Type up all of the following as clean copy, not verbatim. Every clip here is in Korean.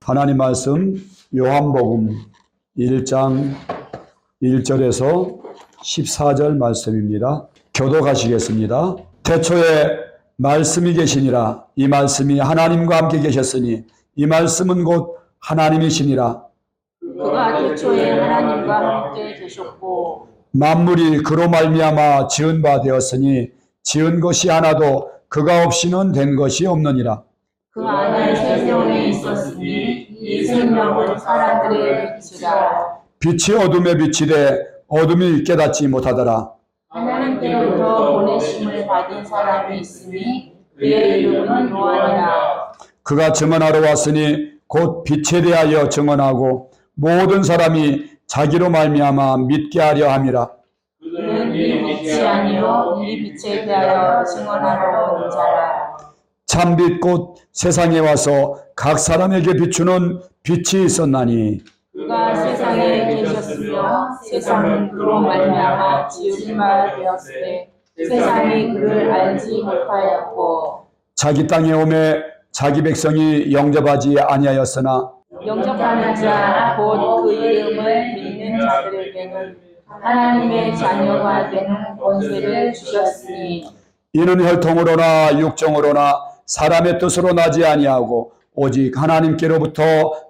하나님 말씀 요한복음 1장 1절에서 14절 말씀입니다. 교독하시겠습니다. 태초에 말씀이 계시니라. 이 말씀이 하나님과 함께 계셨으니 이 말씀은 곧 하나님이시니라. 그가 태초에 하나님과 함께 계셨고 만물이 그로 말미암아 지은 바 되었으니 지은 것이 하나도 그가 없이는 된 것이 없느니라. 그 안에 생명이 있었으니 이 생명은 사람들의 빛이라. 빛이 어둠에 비치되 어둠이 깨닫지 못하더라. 하나님께로부터 보내심을 받은 사람이 있으니 그의 이름은 요한이라. 그가 증언하러 왔으니 곧 빛에 대하여 증언하고 모든 사람이 자기로 말미암아 믿게 하려 함이라. 그는 이 빛이 아니요 이 빛에 대하여 증언하러 온 자라. 참빛 곧 세상에 와서 각 사람에게 비추는 빛이 있었나니 그가 세상에 계셨으며 세상은 그로 말미암아 지은 바 되었으되 세상이 그를 알지 못하였고 자기 땅에 오매 자기 백성이 영접하지 아니하였으나 영접하는 자 곧 그 이름을 믿는 자들에게는 하나님의 자녀가 되는 권세를 주셨으니 이는 혈통으로나 육정으로나 사람의 뜻으로 나지 아니하고 오직 하나님께로부터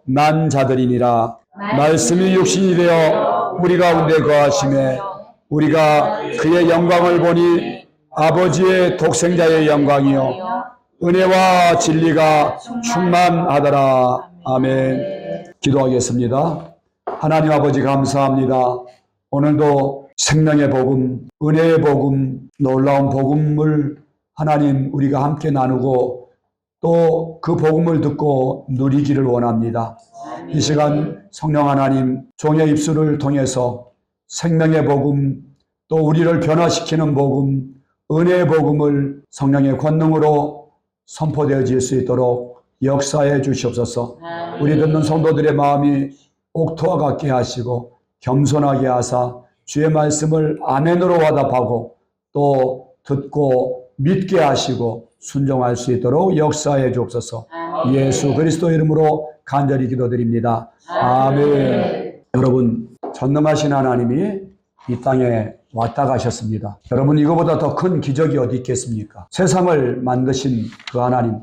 난 자들이니라. 말씀이 육신이 되어 우리 가운데 거하심에 우리가 그의 영광을 보니 아버지의 독생자의 영광이요 은혜와 진리가 충만하더라. 아멘. 기도하겠습니다. 하나님 아버지 감사합니다. 오늘도 생명의 복음, 은혜의 복음, 놀라운 복음을 하나님 우리가 함께 나누고 또 그 복음을 듣고 누리기를 원합니다. 이 시간 성령 하나님 종의 입술을 통해서 생명의 복음 또 우리를 변화시키는 복음, 은혜의 복음을 성령의 권능으로 선포되어질 수 있도록 역사해 주시옵소서. 우리 듣는 성도들의 마음이 옥토와 같게 하시고 겸손하게 하사 주의 말씀을 아멘으로 화답하고 또 듣고 믿게 하시고 순종할 수 있도록 역사해 주옵소서. 예수 그리스도 이름으로 간절히 기도드립니다. 아멘. 여러분, 전능하신 하나님이 이 땅에 왔다 가셨습니다. 여러분, 이거보다 더 큰 기적이 어디 있겠습니까? 세상을 만드신 그 하나님,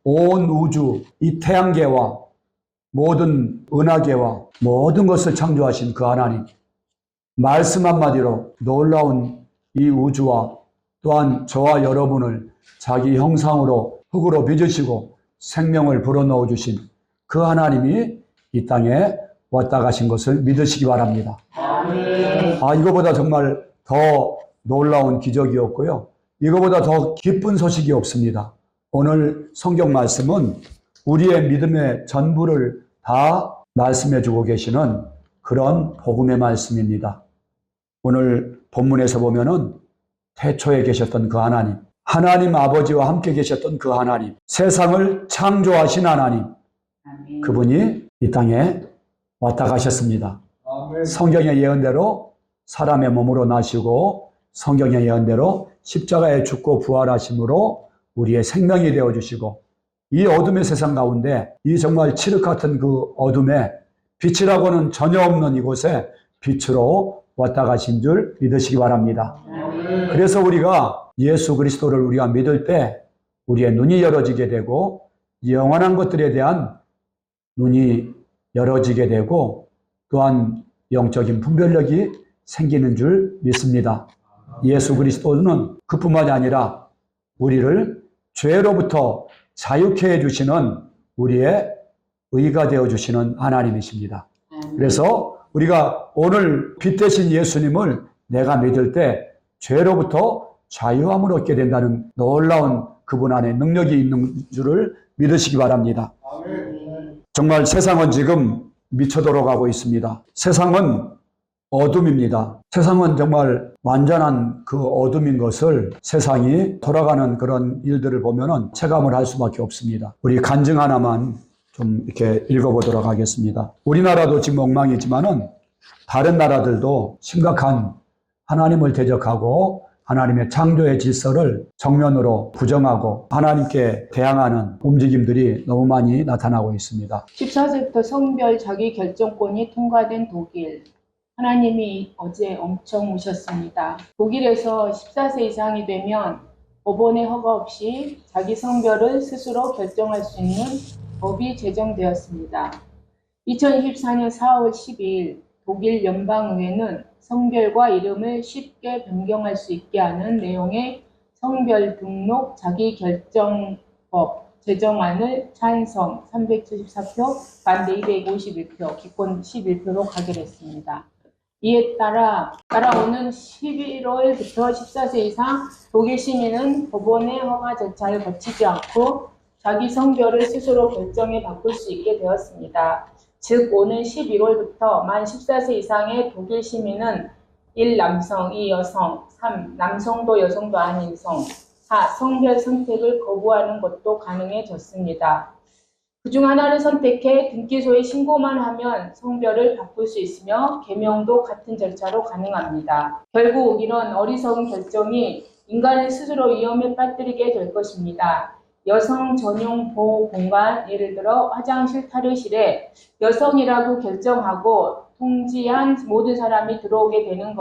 온 우주, 이 태양계와 모든 은하계와 모든 것을 창조하신 그 하나님, 말씀 한마디로 놀라운 이 우주와 또한 저와 여러분을 자기 형상으로 흙으로 빚으시고 생명을 불어넣어 주신 그 하나님이 이 땅에 왔다 가신 것을 믿으시기 바랍니다. 이거보다 정말 더 놀라운 기적이었고요. 이거보다 더 기쁜 소식이 없습니다. 오늘 성경 말씀은 우리의 믿음의 전부를 다 말씀해 주고 계시는 그런 복음의 말씀입니다. 오늘 본문에서 보면은 태초에 계셨던 그 하나님, 하나님 아버지와 함께 계셨던 그 하나님, 세상을 창조하신 하나님, 그분이 이 땅에 왔다 가셨습니다. 성경의 예언대로 사람의 몸으로 나시고 성경의 예언대로 십자가에 죽고 부활하심으로 우리의 생명이 되어주시고 이 어둠의 세상 가운데 이 정말 칠흑 같은 그 어둠에 빛이라고는 전혀 없는 이곳에 빛으로 왔다 가신 줄 믿으시기 바랍니다. 그래서 우리가 예수 그리스도를 우리가 믿을 때 우리의 눈이 열어지게 되고 영원한 것들에 대한 눈이 열어지게 되고 또한 영적인 분별력이 생기는 줄 믿습니다. 예수 그리스도는 그뿐만이 아니라 우리를 죄로부터 자유케 해주시는 우리의 의가 되어주시는 하나님이십니다. 그래서 우리가 오늘 빛 대신 예수님을 내가 믿을 때 죄로부터 자유함을 얻게 된다는 놀라운 그분 안에 능력이 있는 줄을 믿으시기 바랍니다. 정말 세상은 지금 미쳐 돌아가고 있습니다. 세상은 어둠입니다. 세상은 정말 완전한 그 어둠인 것을 세상이 돌아가는 그런 일들을 보면은 체감을 할 수밖에 없습니다. 우리 간증 하나만 좀 이렇게 읽어보도록 하겠습니다. 우리나라도 지금 엉망이지만은 다른 나라들도 심각한 하나님을 대적하고 하나님의 창조의 질서를 정면으로 부정하고 하나님께 대항하는 움직임들이 너무 많이 나타나고 있습니다. 14세부터 성별 자기 결정권이 통과된 독일. 하나님이 어제 엄청 오셨습니다. 독일에서 14세 이상이 되면 법원의 허가 없이 자기 성별을 스스로 결정할 수 있는 법이 제정되었습니다. 2024년 4월 12일 독일 연방의회는 성별과 이름을 쉽게 변경할 수 있게 하는 내용의 성별 등록 자기결정법 제정안을 찬성 374표, 반대 251표, 기권 11표로 가결했습니다. 이에 따라오는 11월부터 14세 이상 독일 시민은 법원의 허가 절차를 거치지 않고 자기 성별을 스스로 결정해 바꿀 수 있게 되었습니다. 즉 오는 11월부터 만 14세 이상의 독일 시민은 1. 남성, 2. 여성, 3. 남성도 여성도 아닌 성, 4. 성별 선택을 거부하는 것도 가능해졌습니다. 그중 하나를 선택해 등기소에 신고만 하면 성별을 바꿀 수 있으며 개명도 같은 절차로 가능합니다. 결국 이런 어리석은 결정이 인간을 스스로 위험에 빠뜨리게 될 것입니다. 여성 전용 보호 공간, 예를 들어 화장실 탈의실에 여성이라고 결정하고 통지한 모든 사람이 들어오게 되는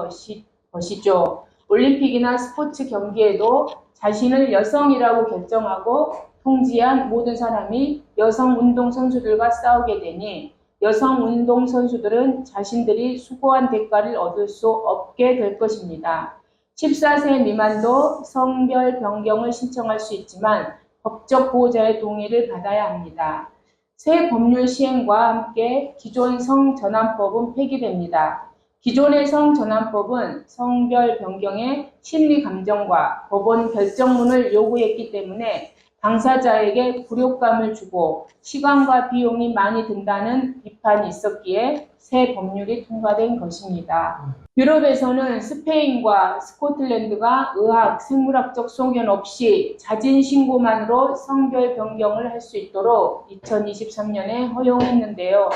것이죠. 올림픽이나 스포츠 경기에도 자신을 여성이라고 결정하고 통지한 모든 사람이 여성 운동선수들과 싸우게 되니 여성 운동선수들은 자신들이 수고한 대가를 얻을 수 없게 될 것입니다. 14세 미만도 성별 변경을 신청할 수 있지만 법적 보호자의 동의를 받아야 합니다. 새 법률 시행과 함께 기존 성전환법은 폐기됩니다. 기존의 성전환법은 성별 변경의 심리 감정과 법원 결정문을 요구했기 때문에 당사자에게 굴욕감을 주고 시간과 비용이 많이 든다는 비판이 있었기에 새 법률이 통과된 것입니다. 유럽에서는 스페인과 스코틀랜드가 의학, 생물학적 소견 없이 자진신고만으로 성별 변경을 할 수 있도록 2023년에 허용했는데요.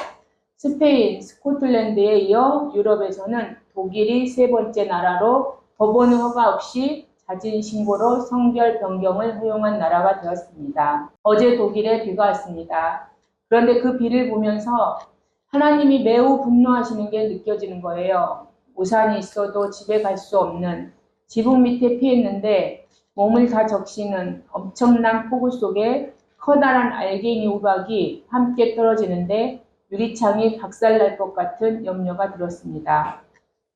스페인, 스코틀랜드에 이어 유럽에서는 독일이 세 번째 나라로 법원 허가 없이 자진신고로 성별 변경을 허용한 나라가 되었습니다. 어제 독일에 비가 왔습니다. 그런데 그 비를 보면서 하나님이 매우 분노하시는 게 느껴지는 거예요. 우산이 있어도 집에 갈 수 없는, 지붕 밑에 피했는데 몸을 다 적시는 엄청난 폭우 속에 커다란 알갱이 우박이 함께 떨어지는데 유리창이 박살날 것 같은 염려가 들었습니다.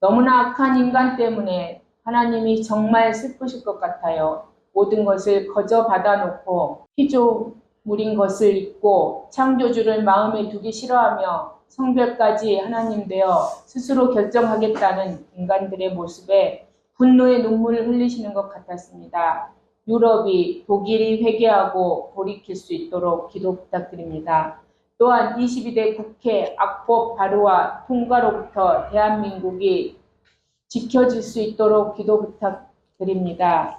너무나 악한 인간 때문에 하나님이 정말 슬프실 것 같아요. 모든 것을 거저 받아놓고 피조물인 것을 잊고 창조주를 마음에 두기 싫어하며 성별까지 하나님 되어 스스로 결정하겠다는 인간들의 모습에 분노의 눈물을 흘리시는 것 같았습니다. 유럽이, 독일이 회개하고 돌이킬 수 있도록 기도 부탁드립니다. 또한 22대 국회 악법 발의와 통과로부터 대한민국이 지켜질 수 있도록 기도 부탁드립니다.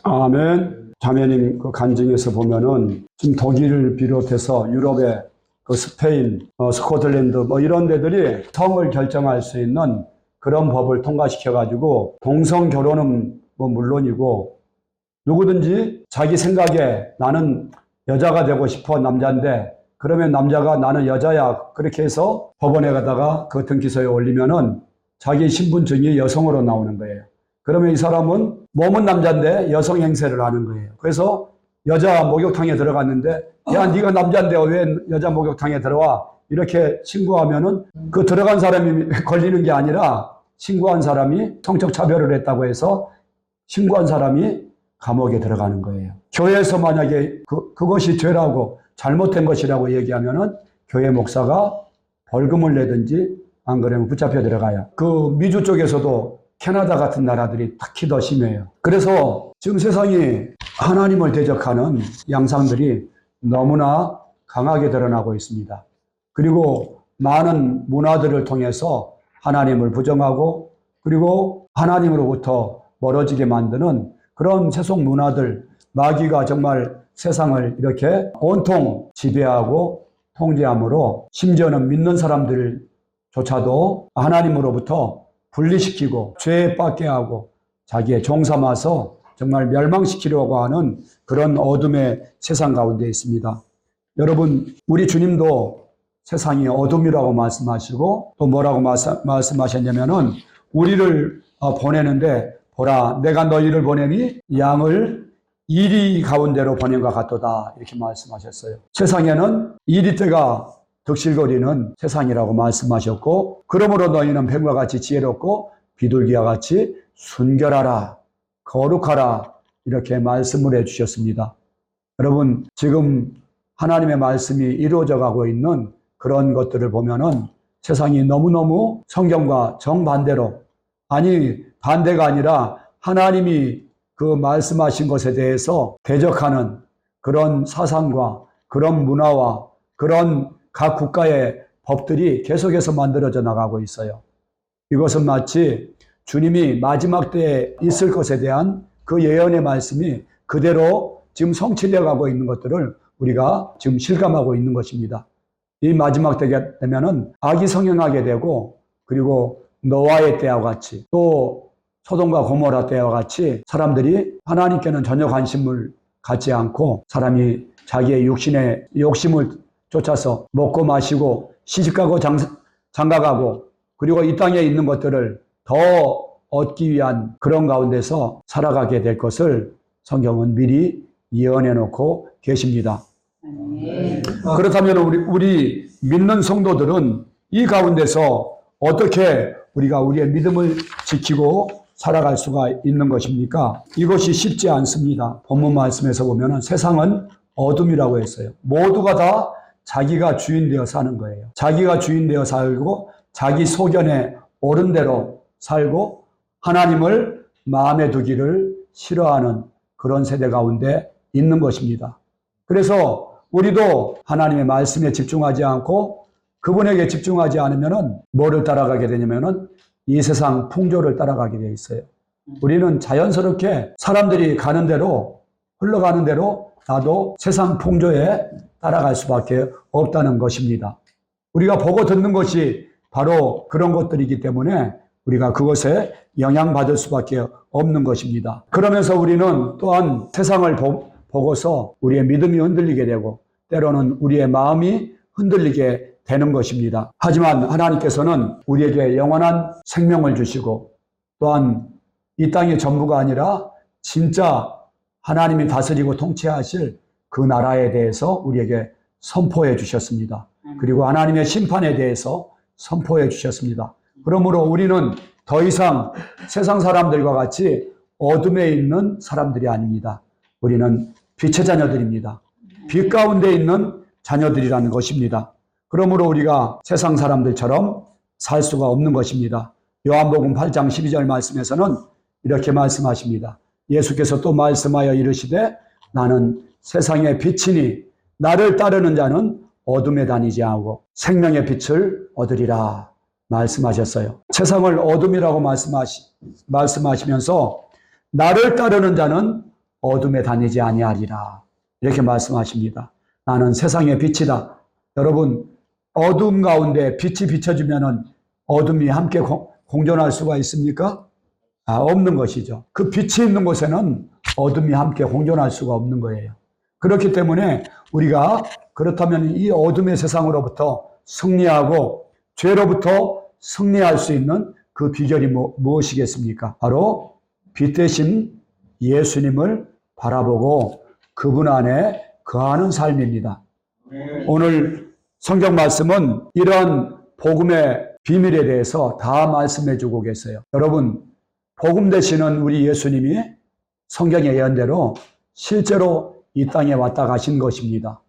아멘. 자매님 그 간증에서 보면은 지금 독일을 비롯해서 유럽의 그 스페인, 스코틀랜드 이런 데들이 성을 결정할 수 있는 그런 법을 통과시켜가지고 동성 결혼은 물론이고 누구든지 자기 생각에 나는 여자가 되고 싶어 남자인데 그러면 남자가 나는 여자야 그렇게 해서 법원에 가다가 그 등기소에 올리면은 자기 신분증이 여성으로 나오는 거예요. 그러면 이 사람은 몸은 남자인데 여성 행세를 하는 거예요. 그래서 여자 목욕탕에 들어갔는데 야 네가 남자인데 왜 여자 목욕탕에 들어와? 이렇게 신고하면은 그 들어간 사람이 걸리는 게 아니라 신고한 사람이 성적 차별을 했다고 해서 신고한 사람이 감옥에 들어가는 거예요. 교회에서 만약에 그것이 죄라고 잘못된 것이라고 얘기하면은 교회 목사가 벌금을 내든지 안 그러면 붙잡혀 들어가요. 그 미주 쪽에서도 캐나다 같은 나라들이 특히 더 심해요. 그래서 지금 세상이 하나님을 대적하는 양상들이 너무나 강하게 드러나고 있습니다. 그리고 많은 문화들을 통해서 하나님을 부정하고 그리고 하나님으로부터 멀어지게 만드는 그런 세속 문화들, 마귀가 정말 세상을 이렇게 온통 지배하고 통제함으로 심지어는 믿는 사람들조차도 하나님으로부터 분리시키고 죄에 빠게 하고 자기의 종 삼아서 정말 멸망시키려고 하는 그런 어둠의 세상 가운데 있습니다. 여러분, 우리 주님도 세상이 어둠이라고 말씀하시고 또 뭐라고 말씀하셨냐면은 우리를 보내는데 보라 내가 너희를 보내니 양을 이리 가운데로 보낸 것 같도다 이렇게 말씀하셨어요. 세상에는 이리 때가 득실거리는 세상이라고 말씀하셨고 그러므로 너희는 뱀과 같이 지혜롭고 비둘기와 같이 순결하라 거룩하라 이렇게 말씀을 해주셨습니다. 여러분 지금 하나님의 말씀이 이루어져 가고 있는 그런 것들을 보면은 세상이 너무너무 성경과 정반대로 아니 반대가 아니라 하나님이 그 말씀하신 것에 대해서 대적하는 그런 사상과 그런 문화와 그런 각 국가의 법들이 계속해서 만들어져 나가고 있어요. 이것은 마치 주님이 마지막 때에 있을 것에 대한 그 예언의 말씀이 그대로 지금 성취되어 가고 있는 것들을 우리가 지금 실감하고 있는 것입니다. 이 마지막 때가 되면은 악이 성행하게 되고 그리고 노아의 때와 같이 또 소돔과 고모라 때와 같이 사람들이 하나님께는 전혀 관심을 갖지 않고 사람이 자기의 육신의 욕심을 쫓아서 먹고 마시고 시집가고 장가가고 그리고 이 땅에 있는 것들을 더 얻기 위한 그런 가운데서 살아가게 될 것을 성경은 미리 예언해 놓고 계십니다. 그렇다면 우리 믿는 성도들은 이 가운데서 어떻게 우리가 우리의 믿음을 지키고 살아갈 수가 있는 것입니까? 이것이 쉽지 않습니다. 본문 말씀에서 보면 세상은 어둠이라고 했어요. 모두가 다 자기가 주인 되어 사는 거예요. 자기가 주인 되어 살고 자기 소견에 옳은 대로 살고 하나님을 마음에 두기를 싫어하는 그런 세대 가운데 있는 것입니다. 그래서 우리도 하나님의 말씀에 집중하지 않고 그분에게 집중하지 않으면 뭐를 따라가게 되냐면은 이 세상 풍조를 따라가게 되어 있어요. 우리는 자연스럽게 사람들이 가는 대로 흘러가는 대로 나도 세상 풍조에 따라갈 수밖에 없다는 것입니다. 우리가 보고 듣는 것이 바로 그런 것들이기 때문에 우리가 그것에 영향받을 수밖에 없는 것입니다. 그러면서 우리는 또한 세상을 보고서 우리의 믿음이 흔들리게 되고 때로는 우리의 마음이 흔들리게 되는 것입니다. 하지만 하나님께서는 우리에게 영원한 생명을 주시고 또한 이 땅의 전부가 아니라 진짜 하나님이 다스리고 통치하실 그 나라에 대해서 우리에게 선포해 주셨습니다. 그리고 하나님의 심판에 대해서 선포해 주셨습니다. 그러므로 우리는 더 이상 세상 사람들과 같이 어둠에 있는 사람들이 아닙니다. 우리는 빛의 자녀들입니다. 빛 가운데 있는 자녀들이라는 것입니다. 그러므로 우리가 세상 사람들처럼 살 수가 없는 것입니다. 요한복음 8장 12절 말씀에서는 이렇게 말씀하십니다. 예수께서 또 말씀하여 이르시되 나는 세상의 빛이니 나를 따르는 자는 어둠에 다니지 않고 생명의 빛을 얻으리라 말씀하셨어요. 세상을 어둠이라고 말씀하시면서 나를 따르는 자는 어둠에 다니지 아니하리라 이렇게 말씀하십니다. 나는 세상의 빛이다. 여러분 어둠 가운데 빛이 비춰지면은 어둠이 함께 공존할 수가 있습니까? 없는 것이죠. 그 빛이 있는 곳에는 어둠이 함께 공존할 수가 없는 거예요. 그렇기 때문에 우리가 그렇다면 이 어둠의 세상으로부터 승리하고 죄로부터 승리할 수 있는 그 비결이 무엇이겠습니까? 바로 빛 대신 예수님을 바라보고 그분 안에 거하는 삶입니다. 오늘 성경 말씀은 이러한 복음의 비밀에 대해서 다 말씀해 주고 계세요. 여러분, 복음 되시는 우리 예수님이 성경의 예언대로 실제로 이 땅에 왔다 가신 것입니다.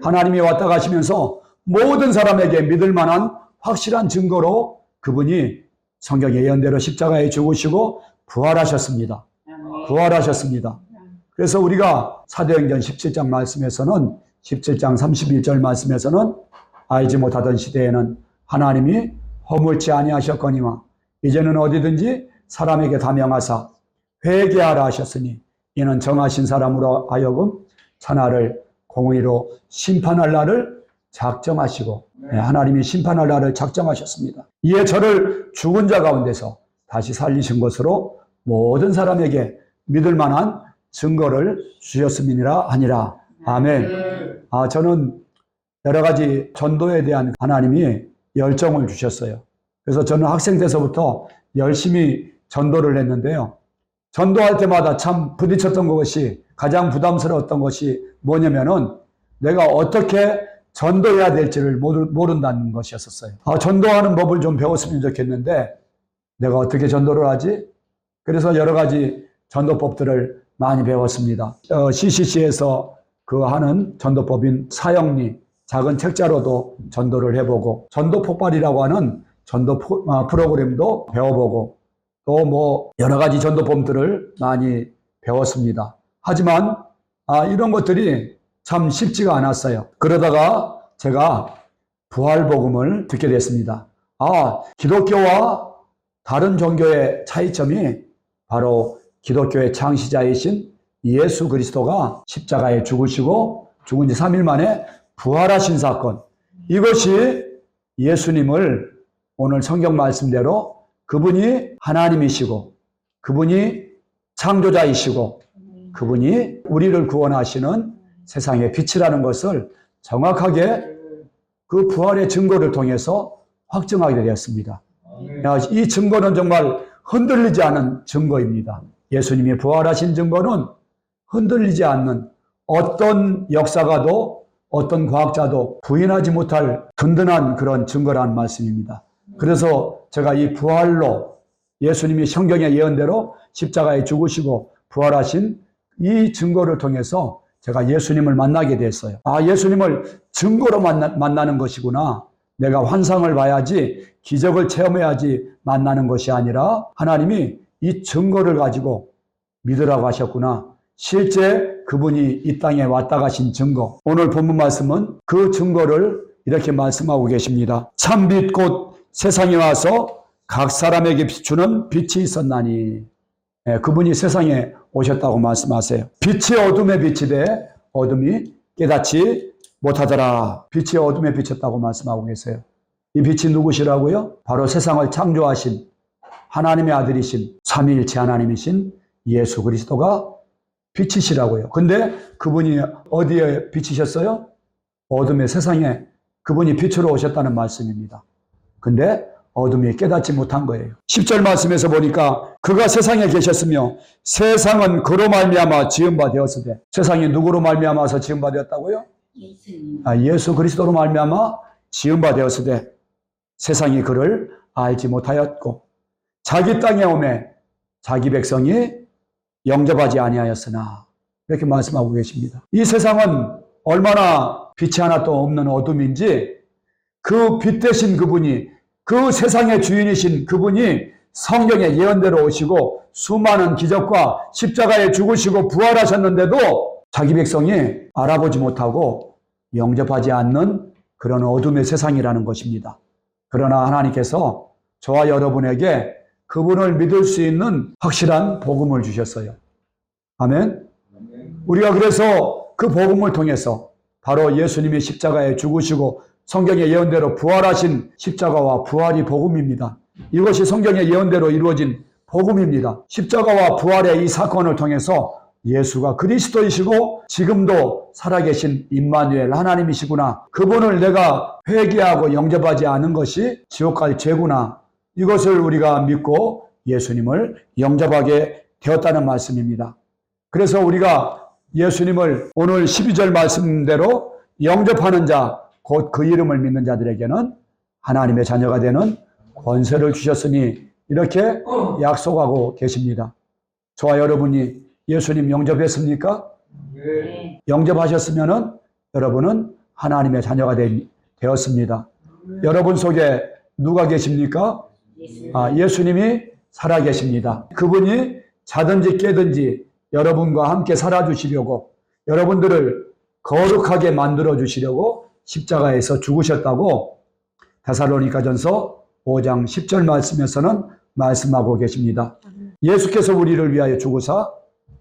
하나님이 왔다 가시면서 모든 사람에게 믿을 만한 확실한 증거로 그분이 성경의 예언대로 십자가에 죽으시고 부활하셨습니다. 부활하셨습니다. 그래서 우리가 사도행전 17장 말씀에서는 17장 31절 말씀에서는 알지 못하던 시대에는 하나님이 허물지 아니하셨거니와 이제는 어디든지 사람에게 다 명하사 회개하라 하셨으니 이는 정하신 사람으로 하여금 천하를 공의로 심판할 날을 작정하시고 하나님이 심판할 날을 작정하셨습니다. 이에 저를 죽은 자 가운데서 다시 살리신 것으로 모든 사람에게 믿을 만한 증거를 주셨음이니라 하니라. 아멘. 저는 여러 가지 전도에 대한 하나님이 열정을 주셨어요. 그래서 저는 학생 때서부터 열심히 전도를 했는데요. 전도할 때마다 참 부딪혔던 것이, 가장 부담스러웠던 것이 뭐냐면은 내가 어떻게 전도해야 될지를 모른다는 것이었어요. 전도하는 법을 좀 배웠으면 좋겠는데 내가 어떻게 전도를 하지? 그래서 여러 가지 전도법들을 많이 배웠습니다. CCC에서 그 하는 전도법인 사형리 작은 책자로도 전도를 해보고, 전도 폭발이라고 하는 전도 프로그램도 배워보고, 또 뭐 여러 가지 전도법들을 많이 배웠습니다. 하지만 이런 것들이 참 쉽지가 않았어요. 그러다가 제가 부활복음을 듣게 됐습니다. 기독교와 다른 종교의 차이점이 바로 기독교의 창시자이신 예수 그리스도가 십자가에 죽으시고 죽은 지 3일 만에 부활하신 사건, 이것이 예수님을 오늘 성경 말씀대로 그분이 하나님이시고 그분이 창조자이시고 그분이 우리를 구원하시는 세상의 빛이라는 것을 정확하게 그 부활의 증거를 통해서 확증하게 되었습니다. 이 증거는 정말 흔들리지 않은 증거입니다. 예수님이 부활하신 증거는 흔들리지 않는, 어떤 역사가도 어떤 과학자도 부인하지 못할 든든한 그런 증거라는 말씀입니다. 그래서 제가 이 부활로, 예수님이 성경의 예언대로 십자가에 죽으시고 부활하신 이 증거를 통해서 제가 예수님을 만나게 됐어요. 예수님을 증거로 만나는 것이구나. 내가 환상을 봐야지, 기적을 체험해야지 만나는 것이 아니라 하나님이 이 증거를 가지고 믿으라고 하셨구나. 실제 그분이 이 땅에 왔다 가신 증거. 오늘 본문 말씀은 그 증거를 이렇게 말씀하고 계십니다. 참빛 곧 세상에 와서 각 사람에게 비추는 빛이 있었나니. 그분이 세상에 오셨다고 말씀하세요. 빛이 어둠에 비치되 어둠이 깨닫지 못하더라. 빛이 어둠에 비쳤다고 말씀하고 계세요. 이 빛이 누구시라고요? 바로 세상을 창조하신 하나님의 아들이신 삼위일체 하나님이신 예수 그리스도가 빛이시라고요. 근데 그분이 어디에 비치셨어요? 어둠의 세상에 그분이 빛으로 오셨다는 말씀입니다. 근데 어둠이 깨닫지 못한 거예요. 10절 말씀에서 보니까 그가 세상에 계셨으며 세상은 그로 말미암아 지은 바 되었으되, 세상이 누구로 말미암아서 지은 바 되었다고요? 예수님. 예수 그리스도로 말미암아 지은 바 되었으되 세상이 그를 알지 못하였고 자기 땅에 오매 자기 백성이 영접하지 아니하였으나, 이렇게 말씀하고 계십니다. 이 세상은 얼마나 빛이 하나도 없는 어둠인지, 그 빛 대신 그분이, 그 세상의 주인이신 그분이 성경의 예언대로 오시고 수많은 기적과 십자가에 죽으시고 부활하셨는데도 자기 백성이 알아보지 못하고 영접하지 않는 그런 어둠의 세상이라는 것입니다. 그러나 하나님께서 저와 여러분에게 그분을 믿을 수 있는 확실한 복음을 주셨어요. 아멘. 우리가 그래서 그 복음을 통해서 바로 예수님이 십자가에 죽으시고 성경의 예언대로 부활하신 십자가와 부활이 복음입니다. 이것이 성경의 예언대로 이루어진 복음입니다. 십자가와 부활의 이 사건을 통해서 예수가 그리스도이시고 지금도 살아계신 임마누엘 하나님이시구나. 그분을 내가 회개하고 영접하지 않은 것이 지옥 갈 죄구나. 이것을 우리가 믿고 예수님을 영접하게 되었다는 말씀입니다. 그래서 우리가 예수님을 오늘 12절 말씀대로 영접하는 자, 곧 그 이름을 믿는 자들에게는 하나님의 자녀가 되는 권세를 주셨으니, 이렇게 약속하고 계십니다. 저와 여러분이 예수님 영접했습니까? 네. 영접하셨으면 여러분은 하나님의 자녀가 되었습니다. 여러분 속에 누가 계십니까? 예수님이 살아계십니다. 그분이 자든지 깨든지 여러분과 함께 살아주시려고, 여러분들을 거룩하게 만들어주시려고 십자가에서 죽으셨다고 데살로니가전서 5장 10절 말씀에서는 말씀하고 계십니다. 예수께서 우리를 위하여 죽으사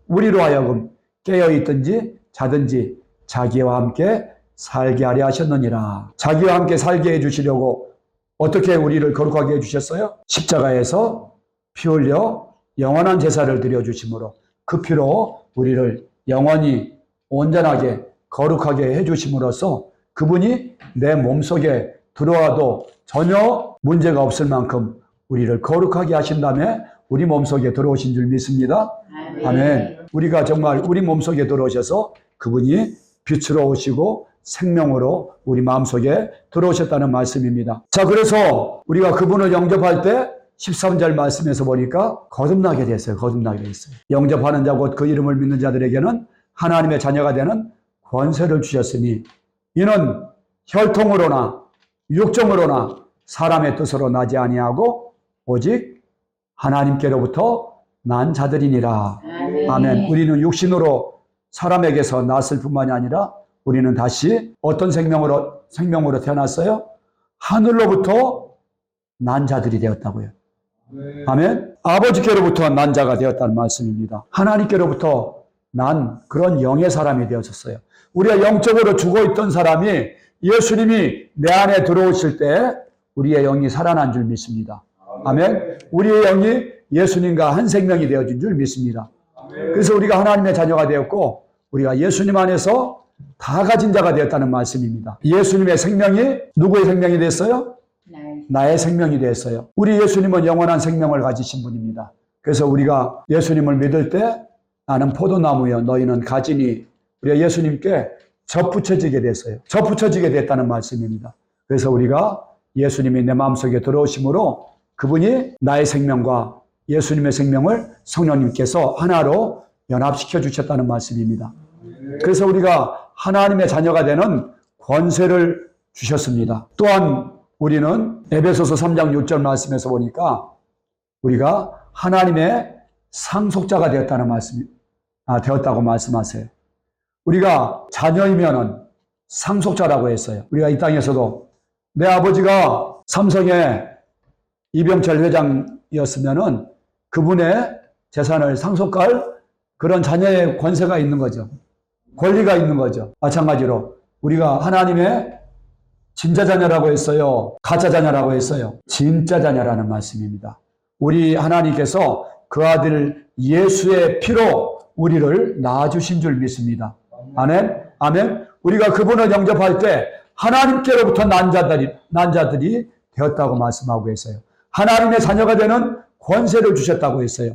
우리로 하여금 깨어있든지 자든지 자기와 함께 살게 하려 하셨느니라. 자기와 함께 살게 해주시려고 어떻게 우리를 거룩하게 해주셨어요? 십자가에서 피 흘려 영원한 제사를 드려주심으로 그 피로 우리를 영원히 온전하게 거룩하게 해주심으로써 그분이 내 몸속에 들어와도 전혀 문제가 없을 만큼 우리를 거룩하게 하신 다음에 우리 몸속에 들어오신 줄 믿습니다. 아멘. 우리가 정말 우리 몸속에 들어오셔서 그분이 빛으로 오시고 생명으로 우리 마음속에 들어오셨다는 말씀입니다. 자, 그래서 우리가 그분을 영접할 때 13절 말씀에서 보니까 거듭나게 됐어요. 거듭나게 됐어요. 영접하는 자 곧 그 이름을 믿는 자들에게는 하나님의 자녀가 되는 권세를 주셨으니 이는 혈통으로나 육정으로나 사람의 뜻으로 나지 아니하고 오직 하나님께로부터 난 자들이니라. 아멘. 우리는 육신으로 사람에게서 났을 뿐만이 아니라 우리는 다시 어떤 생명으로 태어났어요? 하늘로부터 난 자들이 되었다고요. 아멘. 아버지께로부터 난 자가 되었다는 말씀입니다. 하나님께로부터 난 그런 영의 사람이 되었었어요. 우리가 영적으로 죽어있던 사람이 예수님이 내 안에 들어오실 때 우리의 영이 살아난 줄 믿습니다. 아멘. 우리의 영이 예수님과 한 생명이 되어진 줄 믿습니다. 그래서 우리가 하나님의 자녀가 되었고 우리가 예수님 안에서 다 가진 자가 되었다는 말씀입니다. 예수님의 생명이 누구의 생명이 됐어요? 나의 생명이 됐어요. 우리 예수님은 영원한 생명을 가지신 분입니다. 그래서 우리가 예수님을 믿을 때 나는 포도나무여 너희는 가지니 우리가 예수님께 접붙여지게 됐어요. 접붙여지게 됐다는 말씀입니다. 그래서 우리가 예수님이 내 마음속에 들어오심으로 그분이 나의 생명과 예수님의 생명을 성령님께서 하나로 연합시켜 주셨다는 말씀입니다. 그래서 우리가 하나님의 자녀가 되는 권세를 주셨습니다. 또한 우리는 에베소서 3장 6절 말씀에서 보니까 우리가 하나님의 상속자가 되었다고 말씀하세요. 우리가 자녀이면은 상속자라고 했어요. 우리가 이 땅에서도 내 아버지가 삼성의 이병철 회장이었으면은 그분의 재산을 상속할 그런 자녀의 권세가 있는 거죠. 권리가 있는 거죠. 마찬가지로 우리가 하나님의 진짜 자녀라고 했어요? 가짜 자녀라고 했어요? 진짜 자녀라는 말씀입니다. 우리 하나님께서 그 아들 예수의 피로 우리를 낳아주신 줄 믿습니다. 아멘? 아멘? 우리가 그분을 영접할 때 하나님께로부터 난 자들이 되었다고 말씀하고 있어요. 하나님의 자녀가 되는 권세를 주셨다고 했어요.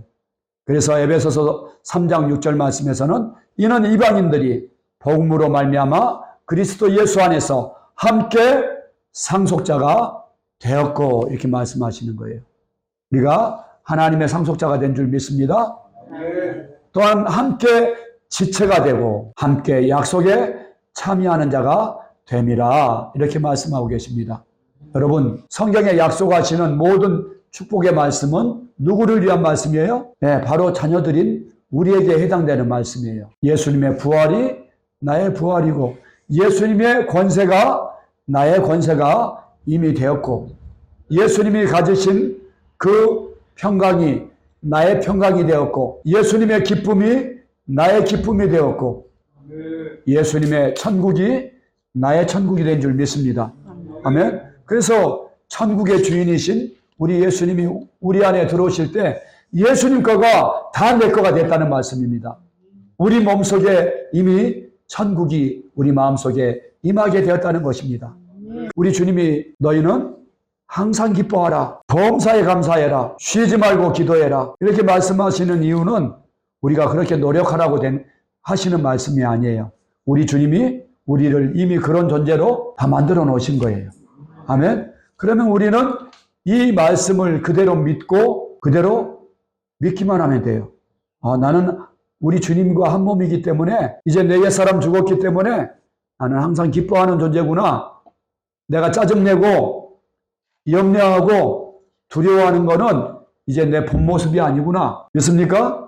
그래서 에베소서 3장 6절 말씀에서는 이는 이방인들이 복음으로 말미암아 그리스도 예수 안에서 함께 상속자가 되었고 이렇게 말씀하시는 거예요. 우리가 하나님의 상속자가 된 줄 믿습니다. 또한 함께 지체가 되고 함께 약속에 참여하는 자가 됨이라 이렇게 말씀하고 계십니다. 여러분, 성경에 약속하시는 모든 축복의 말씀은 누구를 위한 말씀이에요? 네, 바로 자녀들인 우리에게 해당되는 말씀이에요. 예수님의 부활이 나의 부활이고 예수님의 권세가 나의 권세가 이미 되었고 예수님이 가지신 그 평강이 나의 평강이 되었고 예수님의 기쁨이 나의 기쁨이 되었고 예수님의 천국이 나의 천국이 된 줄 믿습니다. 아멘. 그래서 천국의 주인이신 우리 예수님이 우리 안에 들어오실 때 예수님 거가 다 내 거가 됐다는 말씀입니다. 우리 몸속에 이미 천국이 우리 마음속에 임하게 되었다는 것입니다. 우리 주님이 너희는 항상 기뻐하라, 범사에 감사해라, 쉬지 말고 기도해라 이렇게 말씀하시는 이유는 우리가 그렇게 노력하라고 하시는 말씀이 아니에요. 우리 주님이 우리를 이미 그런 존재로 다 만들어 놓으신 거예요. 아멘. 그러면 우리는 이 말씀을 그대로 믿고 그대로 믿기만 하면 돼요. 나는 우리 주님과 한 몸이기 때문에 이제 내 옛사람 죽었기 때문에 나는 항상 기뻐하는 존재구나. 내가 짜증내고 염려하고 두려워하는 거는 이제 내 본 모습이 아니구나. 믿습니까?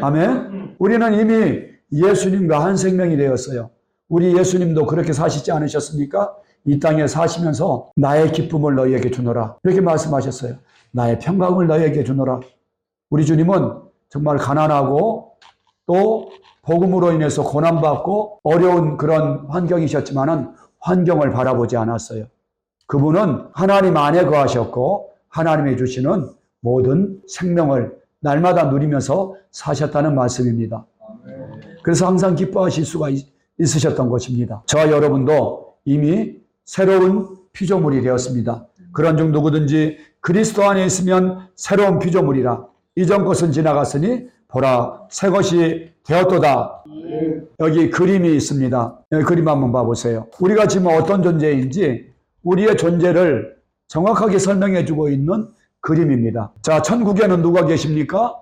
아멘. 우리는 이미 예수님과 한 생명이 되었어요. 우리 예수님도 그렇게 사시지 않으셨습니까? 이 땅에 사시면서 나의 기쁨을 너희에게 주노라 이렇게 말씀하셨어요. 나의 평강을 너희에게 주노라. 우리 주님은 정말 가난하고 또 복음으로 인해서 고난받고 어려운 그런 환경이셨지만은 환경을 바라보지 않았어요. 그분은 하나님 안에 거하셨고 하나님이 주시는 모든 생명을 날마다 누리면서 사셨다는 말씀입니다. 그래서 항상 기뻐하실 수가 있으셨던 것입니다. 저와 여러분도 이미 새로운 피조물이 되었습니다. 그런 중 누구든지 그리스도 안에 있으면 새로운 피조물이라. 이전 것은 지나갔으니 보라 새 것이 되었도다. 여기 그림이 있습니다. 여기 그림 한번 봐보세요. 우리가 지금 어떤 존재인지 우리의 존재를 정확하게 설명해 주고 있는 그림입니다. 자, 천국에는 누가 계십니까?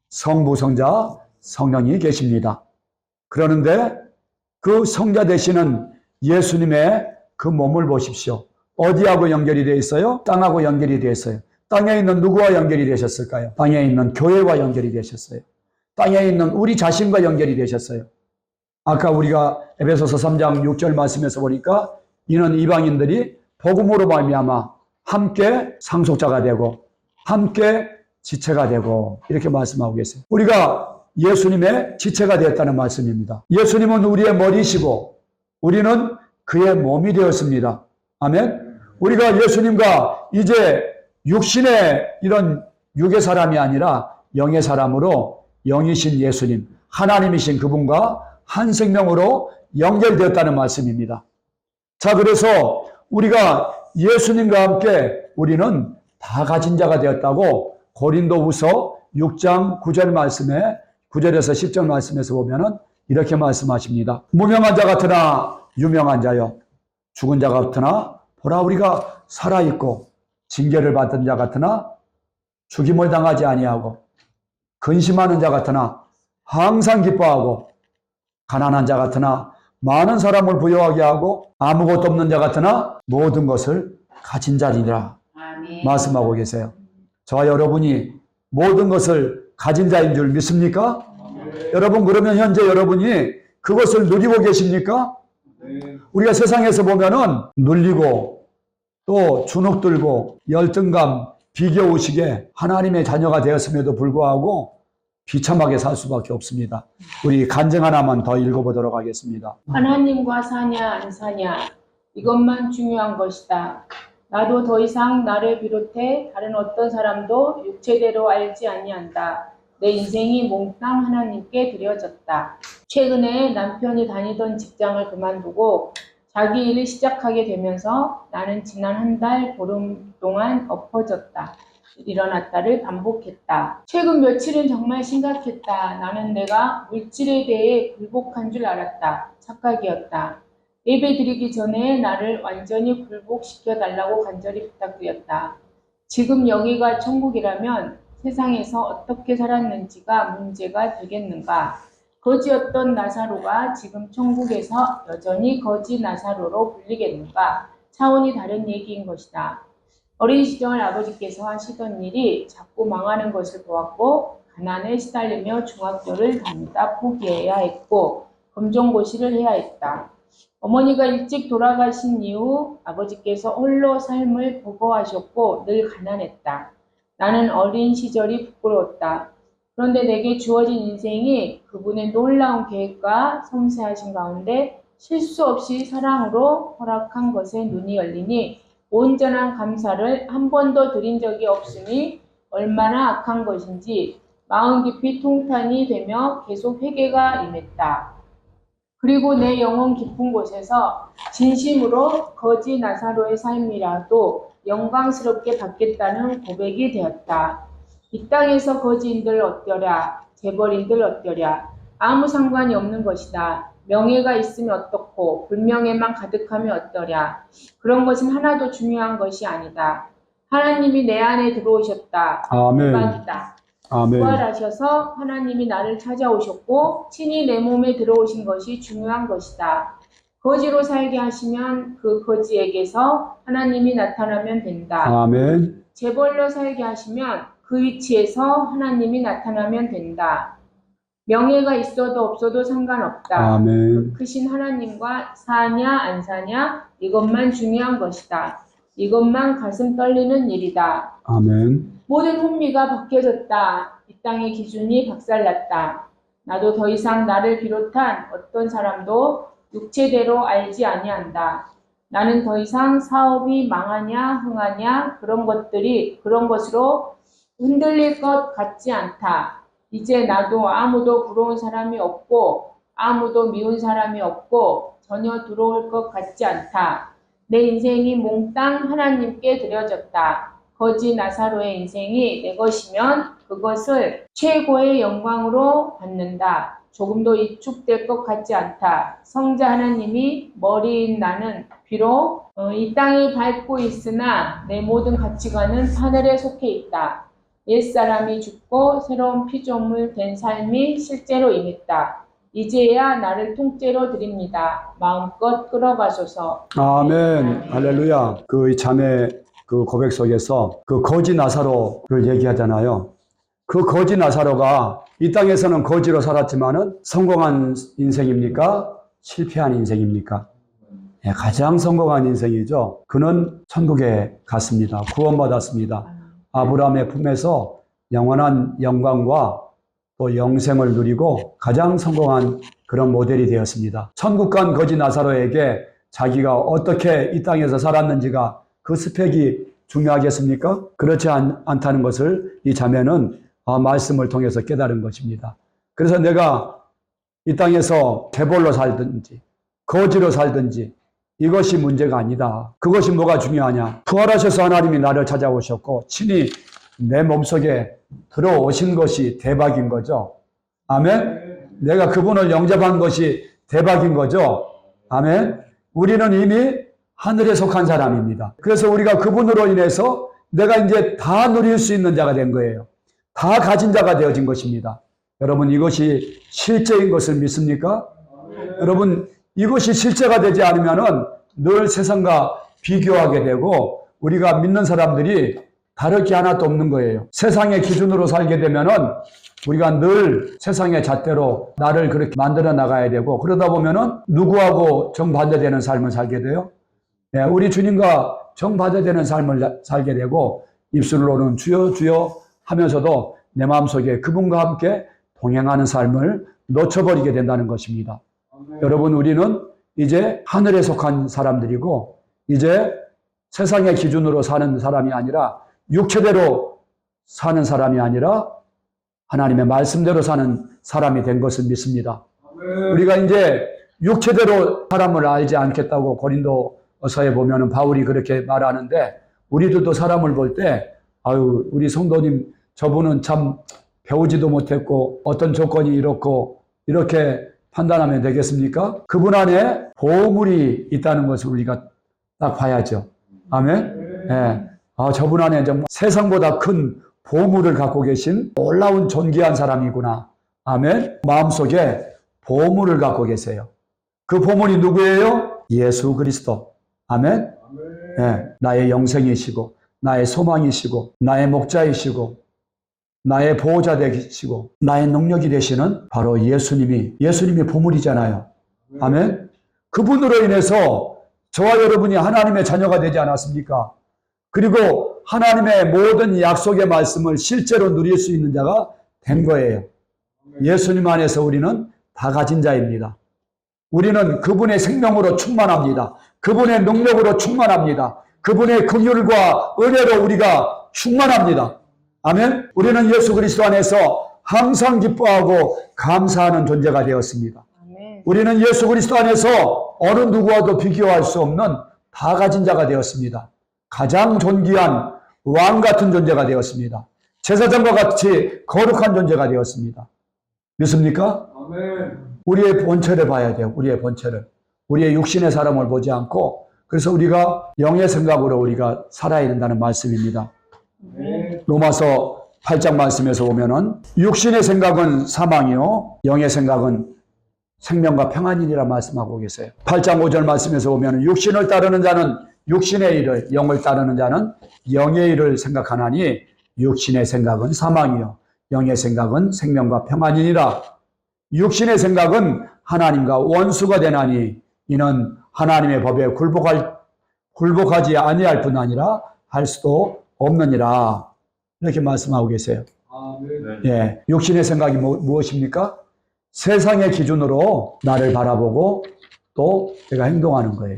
성부, 성자, 성령이 계십니다. 그러는데 그 성자 되시는 예수님의 그 몸을 보십시오. 어디하고 연결이 되어 있어요? 땅하고 연결이 되어 있어요. 땅에 있는 누구와 연결이 되셨을까요? 땅에 있는 교회와 연결이 되셨어요. 땅에 있는 우리 자신과 연결이 되셨어요. 아까 우리가 에베소서 3장 6절 말씀에서 보니까 이는 이방인들이 복음으로 말미암아 함께 상속자가 되고 함께 지체가 되고 이렇게 말씀하고 계세요. 우리가 예수님의 지체가 되었다는 말씀입니다. 예수님은 우리의 머리시고 우리는 그의 몸이 되었습니다. 아멘. 우리가 예수님과 이제 육신의 이런 육의 사람이 아니라 영의 사람으로 영이신 예수님, 하나님이신 그분과 한 생명으로 연결되었다는 말씀입니다. 자, 그래서 우리가 예수님과 함께 우리는 다 가진 자가 되었다고 고린도후서 6장 9절 말씀에 9절에서 10절 말씀에서 보면은 이렇게 말씀하십니다. 무명한 자 같으나 유명한 자요. 죽은 자 같으나 보라 우리가 살아있고 징계를 받은 자 같으나 죽임을 당하지 아니하고 근심하는 자 같으나 항상 기뻐하고 가난한 자 같으나 많은 사람을 부유하게 하고 아무것도 없는 자 같으나 모든 것을 가진 자리라 말씀하고 계세요. 저와 여러분이 모든 것을 가진 자인 줄 믿습니까? 여러분 그러면 현재 여러분이 그것을 누리고 계십니까? 우리가 세상에서 보면은 눌리고 또 주눅들고 열등감, 비교의식에 하나님의 자녀가 되었음에도 불구하고 비참하게 살 수밖에 없습니다. 우리 간증 하나만 더 읽어보도록 하겠습니다. 하나님과 사냐 안 사냐 이것만 중요한 것이다. 나도 더 이상 나를 비롯해 다른 어떤 사람도 육체대로 알지 아니한다. 내 인생이 몽땅 하나님께 드려졌다. 최근에 남편이 다니던 직장을 그만두고 자기 일을 시작하게 되면서 나는 지난 한 달 보름 동안 엎어졌다. 일어났다를 반복했다. 최근 며칠은 정말 심각했다. 나는 내가 물질에 대해 굴복한 줄 알았다. 착각이었다. 예배 드리기 전에 나를 완전히 굴복시켜달라고 간절히 부탁드렸다. 지금 여기가 천국이라면 세상에서 어떻게 살았는지가 문제가 되겠는가? 거지였던 나사로가 지금 천국에서 여전히 거지 나사로로 불리겠는가? 차원이 다른 얘기인 것이다. 어린 시절 아버지께서 하시던 일이 자꾸 망하는 것을 보았고 가난에 시달리며 중학교를 다니다 포기해야 했고 검정고시를 해야 했다. 어머니가 일찍 돌아가신 이후 아버지께서 홀로 삶을 버거워하셨고 늘 가난했다. 나는 어린 시절이 부끄러웠다. 그런데 내게 주어진 인생이 그분의 놀라운 계획과 섬세하신 가운데 실수 없이 사랑으로 허락한 것에 눈이 열리니 온전한 감사를 한 번도 드린 적이 없으니 얼마나 악한 것인지 마음 깊이 통탄이 되며 계속 회개가 임했다. 그리고 내 영혼 깊은 곳에서 진심으로 거지 나사로의 삶이라도 영광스럽게 받겠다는 고백이 되었다. 이 땅에서 거지인들 어떠랴, 재벌인들 어떠랴, 아무 상관이 없는 것이다. 명예가 있으면 어떻고 불명예만 가득하면 어떠랴. 그런 것은 하나도 중요한 것이 아니다. 하나님이 내 안에 들어오셨다. 아멘. 대박이다. 아멘. 부활하셔서 하나님이 나를 찾아오셨고 친히 내 몸에 들어오신 것이 중요한 것이다. 거지로 살게 하시면 그 거지에게서 하나님이 나타나면 된다. 아멘. 재벌로 살게 하시면 그 위치에서 하나님이 나타나면 된다. 명예가 있어도 없어도 상관없다. 아멘. 크신 하나님과 사냐 안 사냐 이것만 중요한 것이다. 이것만 가슴 떨리는 일이다. 아멘. 모든 혼미가 벗겨졌다. 이 땅의 기준이 박살났다. 나도 더 이상 나를 비롯한 어떤 사람도 육체대로 알지 아니한다. 나는 더 이상 사업이 망하냐 흥하냐 그런 것으로 흔들릴 것 같지 않다. 이제 나도 아무도 부러운 사람이 없고 아무도 미운 사람이 없고 전혀 두려울 것 같지 않다. 내 인생이 몽땅 하나님께 드려졌다. 거지 나사로의 인생이 내 것이면 그것을 최고의 영광으로 받는다. 조금도 위축될 것 같지 않다. 성자 하나님이 머리인 나는 비록 이 땅이 밟고 있으나 내 모든 가치관은 하늘에 속해 있다. 옛사람이 죽고 새로운 피조물 된 삶이 실제로 임했다. 이제야 나를 통째로 드립니다. 마음껏 끌어가소서. 아멘. 할렐루야. 이 자매 그 고백 속에서 그 거지 나사로를 얘기하잖아요. 그 거지 나사로가 이 땅에서는 거지로 살았지만은 성공한 인생입니까? 실패한 인생입니까? 네, 가장 성공한 인생이죠. 그는 천국에 갔습니다. 구원받았습니다. 아브라함의 품에서 영원한 영광과 또 영생을 누리고 가장 성공한 그런 모델이 되었습니다. 천국 간 거지 나사로에게 자기가 어떻게 이 땅에서 살았는지가 그 스펙이 중요하겠습니까? 그렇지 않다는 것을 이 자매는 말씀을 통해서 깨달은 것입니다. 그래서 내가 이 땅에서 재벌로 살든지 거지로 살든지 이것이 문제가 아니다. 그것이 뭐가 중요하냐? 부활하셔서 하나님이 나를 찾아오셨고 친히 내 몸속에 들어오신 것이 대박인 거죠. 아멘? 내가 그분을 영접한 것이 대박인 거죠. 아멘? 우리는 이미 하늘에 속한 사람입니다. 그래서 우리가 그분으로 인해서 내가 이제 다 누릴 수 있는 자가 된 거예요. 다 가진 자가 되어진 것입니다. 여러분 이것이 실제인 것을 믿습니까? 여러분 이것이 실제가 되지 않으면은 늘 세상과 비교하게 되고 우리가 믿는 사람들이 다를 게 하나도 없는 거예요. 세상의 기준으로 살게 되면은 우리가 늘 세상의 잣대로 나를 그렇게 만들어 나가야 되고 그러다 보면은 누구하고 정반대되는 삶을 살게 돼요. 네, 우리 주님과 정반대되는 삶을 살게 되고 입술로는 주여 주여 하면서도 내 마음속에 그분과 함께 동행하는 삶을 놓쳐버리게 된다는 것입니다. 여러분 우리는 이제 하늘에 속한 사람들이고 이제 세상의 기준으로 사는 사람이 아니라 육체대로 사는 사람이 아니라 하나님의 말씀대로 사는 사람이 된 것을 믿습니다. 우리가 이제 육체대로 사람을 알지 않겠다고 고린도서에 보면은 바울이 그렇게 말하는데 우리들도 사람을 볼 때 아유 우리 성도님 저분은 참 배우지도 못했고 어떤 조건이 이렇고 이렇게 판단하면 되겠습니까? 그분 안에 보물이 있다는 것을 우리가 딱 봐야죠. 아멘? 예. 저분 안에 세상보다 큰 보물을 갖고 계신 놀라운 존귀한 사람이구나. 아멘? 마음속에 보물을 갖고 계세요. 그 보물이 누구예요? 예수 그리스도. 아멘? 예. 나의 영생이시고 나의 소망이시고 나의 목자이시고 나의 보호자 되시고 나의 능력이 되시는 바로 예수님이 보물이잖아요. 아멘. 그분으로 인해서 저와 여러분이 하나님의 자녀가 되지 않았습니까? 그리고 하나님의 모든 약속의 말씀을 실제로 누릴 수 있는 자가 된 거예요. 예수님 안에서 우리는 다 가진 자입니다. 우리는 그분의 생명으로 충만합니다. 그분의 능력으로 충만합니다. 그분의 긍휼과 은혜로 우리가 충만합니다. 아멘. 우리는 예수 그리스도 안에서 항상 기뻐하고 감사하는 존재가 되었습니다. 아멘. 우리는 예수 그리스도 안에서 어느 누구와도 비교할 수 없는 다 가진 자가 되었습니다. 가장 존귀한 왕 같은 존재가 되었습니다. 제사장과 같이 거룩한 존재가 되었습니다. 믿습니까? 아멘. 우리의 본체를 봐야 돼요. 우리의 본체를. 우리의 육신의 사람을 보지 않고 그래서 우리가 영의 생각으로 우리가 살아야 된다는 말씀입니다. 네. 로마서 8장 말씀에서 보면은 육신의 생각은 사망이요 영의 생각은 생명과 평안이니라 말씀하고 계세요. 8장 5절 말씀에서 보면은 육신을 따르는 자는 육신의 일을 영을 따르는 자는 영의 일을 생각하나니 육신의 생각은 사망이요 영의 생각은 생명과 평안이니라. 육신의 생각은 하나님과 원수가 되나니 이는 하나님의 법에 굴복하지 아니할 뿐 아니라 할 수도 없느니라. 이렇게 말씀하고 계세요. 아멘. 예, 육신의 생각이 무엇입니까? 세상의 기준으로 나를 바라보고 또 내가 행동하는 거예요.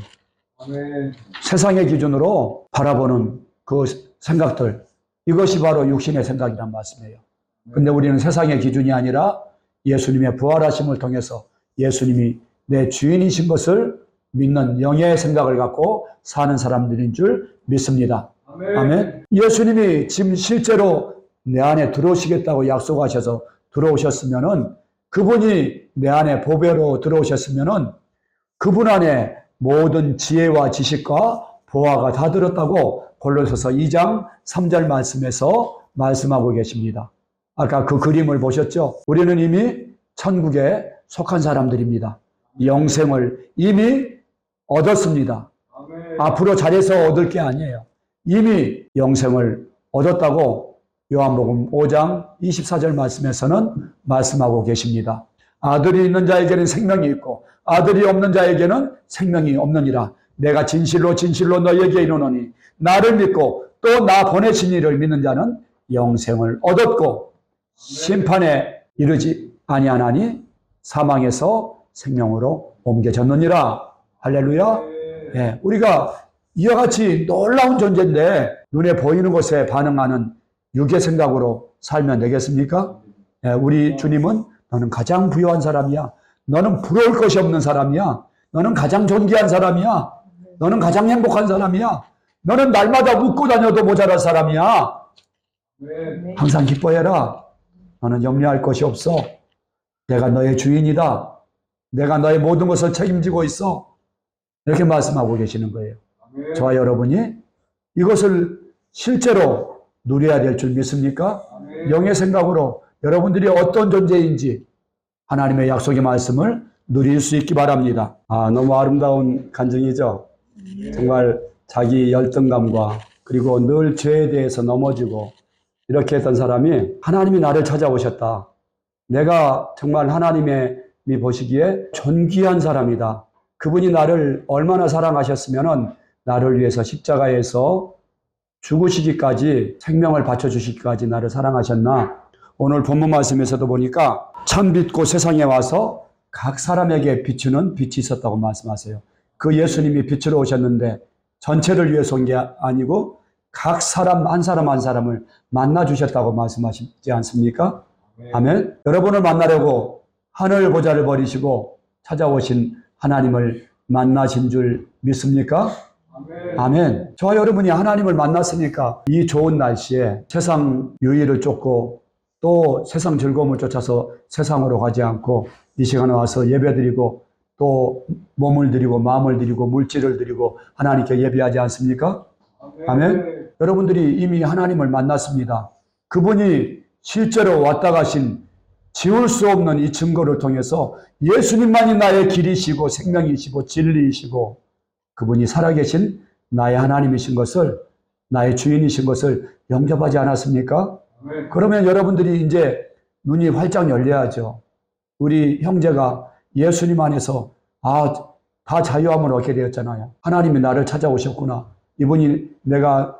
아멘. 세상의 기준으로 바라보는 그 생각들, 이것이 바로 육신의 생각이란 말씀이에요. 근데 우리는 세상의 기준이 아니라 예수님의 부활하심을 통해서 예수님이 내 주인이신 것을 믿는 영의 생각을 갖고 사는 사람들인 줄 믿습니다. 아멘. 예수님이 지금 실제로 내 안에 들어오시겠다고 약속하셔서 들어오셨으면은, 그분이 내 안에 보배로 들어오셨으면은 그분 안에 모든 지혜와 지식과 보화가 다 들었다고 골로새서 2장 3절 말씀에서 말씀하고 계십니다. 아까 그 그림을 보셨죠? 우리는 이미 천국에 속한 사람들입니다. 영생을 이미 얻었습니다. 앞으로 잘해서 얻을 게 아니에요. 이미 영생을 얻었다고 요한복음 5장 24절 말씀에서는 말씀하고 계십니다. 아들이 있는 자에게는 생명이 있고 아들이 없는 자에게는 생명이 없느니라. 내가 진실로 진실로 너희에게 이르노니 나를 믿고 또 나 보내신 이를 믿는 자는 영생을 얻었고 심판에 이르지 아니하나니 사망에서 생명으로 옮겨졌느니라. 할렐루야. 예, 우리가 이와 같이 놀라운 존재인데 눈에 보이는 것에 반응하는 육의 생각으로 살면 되겠습니까? 예, 우리 주님은 너는 가장 부유한 사람이야. 너는 부러울 것이 없는 사람이야. 너는 가장 존귀한 사람이야. 너는 가장 행복한 사람이야. 너는 날마다 웃고 다녀도 모자랄 사람이야. 항상 기뻐해라. 너는 염려할 것이 없어. 내가 너의 주인이다. 내가 너의 모든 것을 책임지고 있어. 이렇게 말씀하고 계시는 거예요. 저와 여러분이 이것을 실제로 누려야 될 줄 믿습니까? 영의 생각으로 여러분들이 어떤 존재인지 하나님의 약속의 말씀을 누릴 수 있기 바랍니다. 너무 아름다운 간증이죠. 정말 자기 열등감과 그리고 늘 죄에 대해서 넘어지고 이렇게 했던 사람이 하나님이 나를 찾아오셨다. 내가 정말 하나님이 보시기에 존귀한 사람이다. 그분이 나를 얼마나 사랑하셨으면 나를 위해서 십자가에서 죽으시기까지 생명을 바쳐주시기까지 나를 사랑하셨나. 오늘 본문 말씀에서도 보니까 참 빛고 세상에 와서 각 사람에게 비추는 빛이 있었다고 말씀하세요. 그 예수님이 빛으로 오셨는데 전체를 위해서 온 게 아니고 각 사람 한 사람 한 사람을 만나주셨다고 말씀하시지 않습니까? 아멘. 여러분을 만나려고 하늘 보좌를 버리시고 찾아오신 하나님을 만나신 줄 믿습니까? 아멘. 저와 여러분이 하나님을 만났으니까 이 좋은 날씨에 세상 유의를 쫓고 또 세상 즐거움을 쫓아서 세상으로 가지 않고 이 시간에 와서 예배드리고 또 몸을 드리고 마음을 드리고 물질을 드리고 하나님께 예배하지 않습니까? 아멘. 여러분들이 이미 하나님을 만났습니다. 그분이 실제로 왔다 가신 지울 수 없는 이 증거를 통해서 예수님만이 나의 길이시고 생명이시고 진리이시고 그분이 살아계신 나의 하나님이신 것을, 나의 주인이신 것을 영접하지 않았습니까? 그러면 여러분들이 이제 눈이 활짝 열려야죠. 우리 형제가 예수님 안에서 다 자유함을 얻게 되었잖아요. 하나님이 나를 찾아오셨구나. 이분이 내가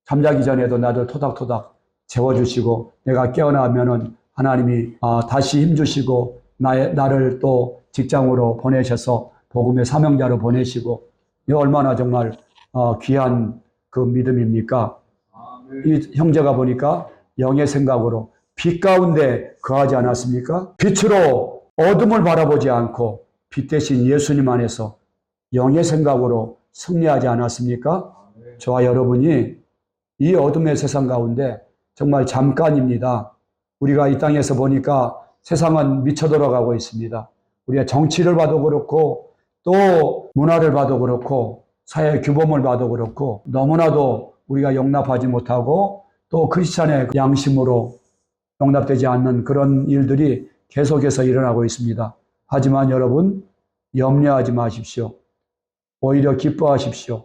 잠자기 전에도 나를 토닥토닥 재워주시고 내가 깨어나면은 하나님이 다시 힘주시고 나를 또 직장으로 보내셔서 복음의 사명자로 보내시고 이 얼마나 정말 귀한 그 믿음입니까? 이 형제가 보니까 영의 생각으로 빛 가운데 거하지 않았습니까? 빛으로 어둠을 바라보지 않고 빛 대신 예수님 안에서 영의 생각으로 승리하지 않았습니까? 저와 여러분이 이 어둠의 세상 가운데 정말 잠깐입니다. 우리가 이 땅에서 보니까 세상은 미쳐 돌아가고 있습니다. 우리가 정치를 봐도 그렇고 또 문화를 봐도 그렇고 사회 규범을 봐도 그렇고 너무나도 우리가 용납하지 못하고 또 크리스찬의 양심으로 용납되지 않는 그런 일들이 계속해서 일어나고 있습니다. 하지만 여러분 염려하지 마십시오. 오히려 기뻐하십시오.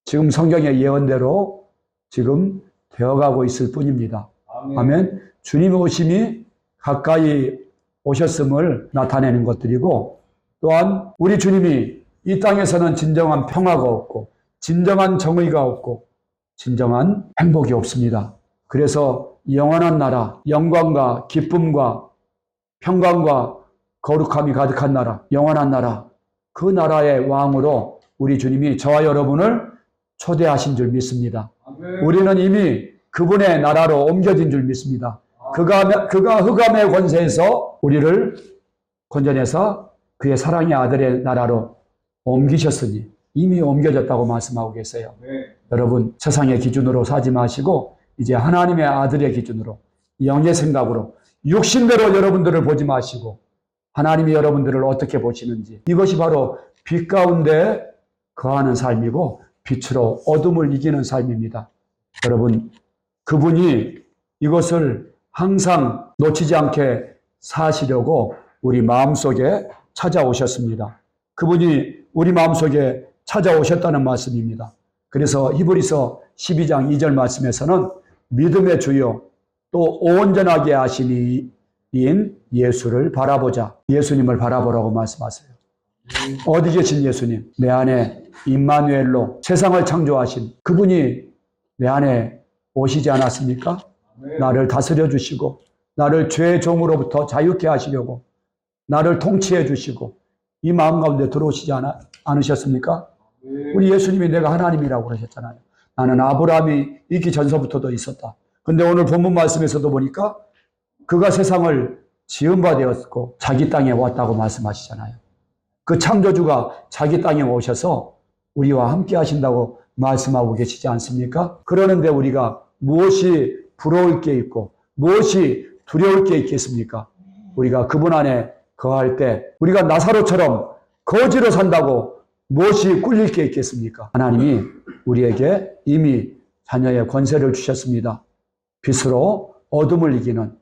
지금 성경의 예언대로 지금 되어가고 있을 뿐입니다. 아멘. 주님의 오심이 가까이 오셨음을 나타내는 것들이고 또한 우리 주님이 이 땅에서는 진정한 평화가 없고 진정한 정의가 없고 진정한 행복이 없습니다. 그래서 영원한 나라, 영광과 기쁨과 평강과 거룩함이 가득한 나라, 영원한 나라, 그 나라의 왕으로 우리 주님이 저와 여러분을 초대하신 줄 믿습니다. 우리는 이미 그분의 나라로 옮겨진 줄 믿습니다. 그가 흑암의 권세에서 우리를 건져내서 그의 사랑의 아들의 나라로 옮기셨으니 이미 옮겨졌다고 말씀하고 계세요. 네. 여러분, 세상의 기준으로 사지 마시고 이제 하나님의 아들의 기준으로, 영의 생각으로, 육신대로 여러분들을 보지 마시고 하나님이 여러분들을 어떻게 보시는지, 이것이 바로 빛 가운데 거하는 삶이고 빛으로 어둠을 이기는 삶입니다. 여러분, 그분이 이것을 항상 놓치지 않게 사시려고 우리 마음속에 찾아오셨습니다. 그분이 우리 마음속에 찾아오셨다는 말씀입니다. 그래서 히브리서 12장 2절 말씀에서는 믿음의 주요 또 온전하게 하시니인 예수를 바라보자. 예수님을 바라보라고 말씀하세요. 어디 계신 예수님? 내 안에 임마누엘로 세상을 창조하신 그분이 내 안에 오시지 않았습니까? 나를 다스려 주시고 나를 죄의 종으로부터 자유케 하시려고 나를 통치해 주시고 이 마음 가운데 들어오시지 않으셨습니까? 우리 예수님이 내가 하나님이라고 그러셨잖아요. 나는 아브라함이 있기 전서부터도 있었다. 근데 오늘 본문 말씀에서도 보니까 그가 세상을 지은 바 되었고 자기 땅에 왔다고 말씀하시잖아요. 그 창조주가 자기 땅에 오셔서 우리와 함께 하신다고 말씀하고 계시지 않습니까? 그러는데 우리가 무엇이 부러울 게 있고 무엇이 두려울 게 있겠습니까? 우리가 그분 안에 거할 때 우리가 나사로처럼 거지로 산다고 무엇이 꿀릴 게 있겠습니까? 하나님이 우리에게 이미 자녀의 권세를 주셨습니다. 빛으로 어둠을 이기는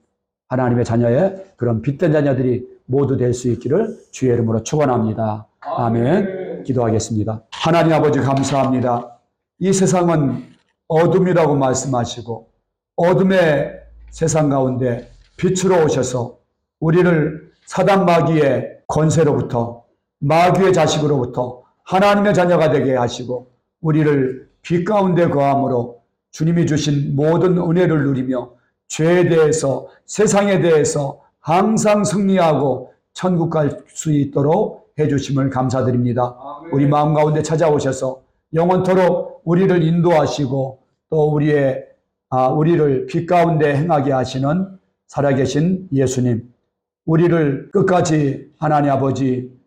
하나님의 자녀의 그런 빛된 자녀들이 모두 될 수 있기를 주의 이름으로 축원합니다. 아멘. 기도하겠습니다. 하나님 아버지 감사합니다. 이 세상은 어둠이라고 말씀하시고 어둠의 세상 가운데 빛으로 오셔서 우리를 사단 마귀의 권세로부터 마귀의 자식으로부터 하나님의 자녀가 되게 하시고 우리를 빛 가운데 거함으로 주님이 주신 모든 은혜를 누리며 죄에 대해서 세상에 대해서 항상 승리하고 천국 갈 수 있도록 해주심을 감사드립니다. 우리 마음 가운데 찾아오셔서 영원토록 우리를 인도하시고 또 우리를 빛 가운데 행하게 하시는 살아계신 예수님, 우리를 끝까지 하나님 아버지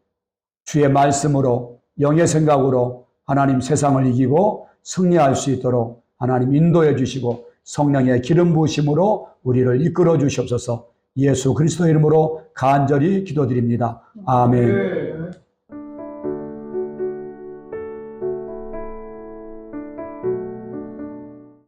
주의 말씀으로 영의 생각으로 하나님 세상을 이기고 승리할 수 있도록 하나님 인도해 주시고 성령의 기름 부으심으로 우리를 이끌어 주시옵소서. 예수 그리스도 이름으로 간절히 기도드립니다. 아멘.